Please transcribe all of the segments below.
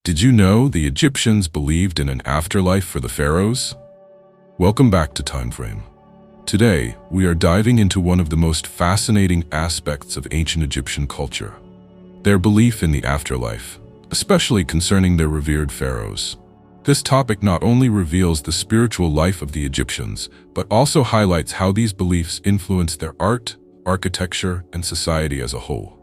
Did you know the Egyptians believed in an afterlife for the pharaohs? Welcome back to Timeframe. Today, we are diving into one of the most fascinating aspects of ancient Egyptian culture, their belief in the afterlife, especially concerning their revered pharaohs. This topic not only reveals the spiritual life of the Egyptians, but also highlights how these beliefs influenced their art, architecture, and society as a whole.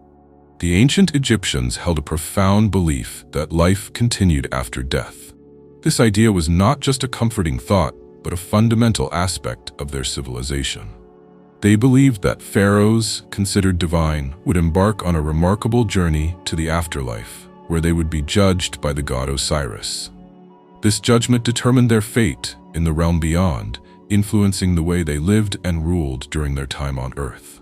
The ancient Egyptians held a profound belief that life continued after death. This idea was not just a comforting thought, but a fundamental aspect of their civilization. They believed that pharaohs, considered divine, would embark on a remarkable journey to the afterlife, where they would be judged by the god Osiris. This judgment determined their fate in the realm beyond, influencing the way they lived and ruled during their time on Earth.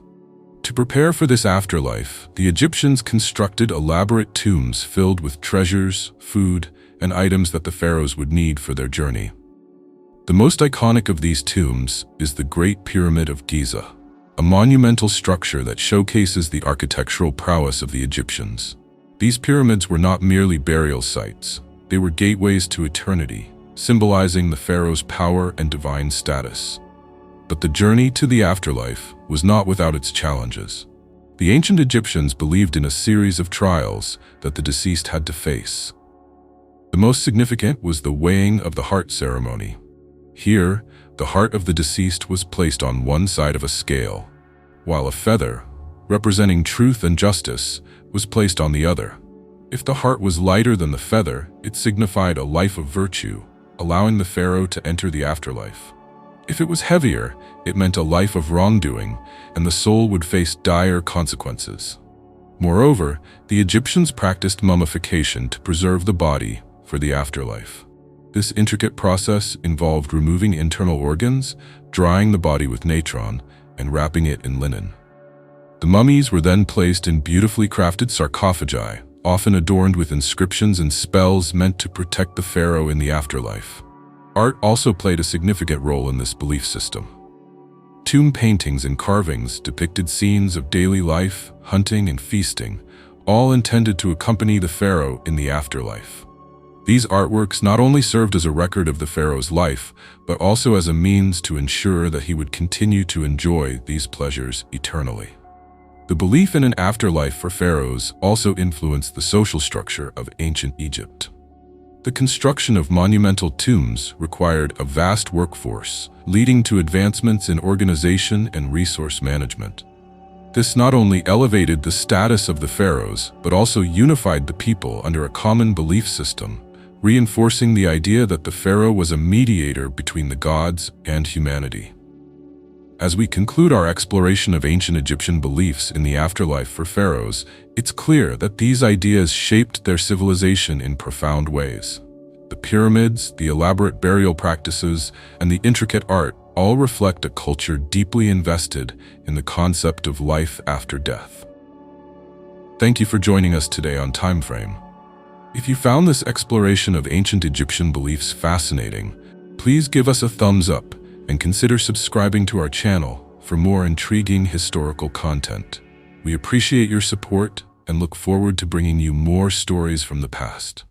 To prepare for this afterlife, the Egyptians constructed elaborate tombs filled with treasures, food, and items that the pharaohs would need for their journey. The most iconic of these tombs is the Great Pyramid of Giza, a monumental structure that showcases the architectural prowess of the Egyptians. These pyramids were not merely burial sites, they were gateways to eternity, symbolizing the pharaoh's power and divine status. But the journey to the afterlife was not without its challenges. The ancient Egyptians believed in a series of trials that the deceased had to face. The most significant was the weighing of the heart ceremony. Here, the heart of the deceased was placed on one side of a scale, while a feather, representing truth and justice, was placed on the other. If the heart was lighter than the feather, it signified a life of virtue, allowing the pharaoh to enter the afterlife. If it was heavier, it meant a life of wrongdoing, and the soul would face dire consequences. Moreover, the Egyptians practiced mummification to preserve the body for the afterlife. This intricate process involved removing internal organs, drying the body with natron, and wrapping it in linen. The mummies were then placed in beautifully crafted sarcophagi, often adorned with inscriptions and spells meant to protect the pharaoh in the afterlife. Art also played a significant role in this belief system. Tomb paintings and carvings depicted scenes of daily life, hunting, and feasting, all intended to accompany the pharaoh in the afterlife. These artworks not only served as a record of the pharaoh's life, but also as a means to ensure that he would continue to enjoy these pleasures eternally. The belief in an afterlife for pharaohs also influenced the social structure of ancient Egypt. The construction of monumental tombs required a vast workforce, leading to advancements in organization and resource management. This not only elevated the status of the pharaohs, but also unified the people under a common belief system, reinforcing the idea that the pharaoh was a mediator between the gods and humanity. As we conclude our exploration of ancient Egyptian beliefs in the afterlife for pharaohs, it's clear that these ideas shaped their civilization in profound ways. The pyramids, the elaborate burial practices, and the intricate art all reflect a culture deeply invested in the concept of life after death. Thank you for joining us today on Timeframe. If you found this exploration of ancient Egyptian beliefs fascinating, please give us a thumbs up and consider subscribing to our channel for more intriguing historical content. We appreciate your support and look forward to bringing you more stories from the past.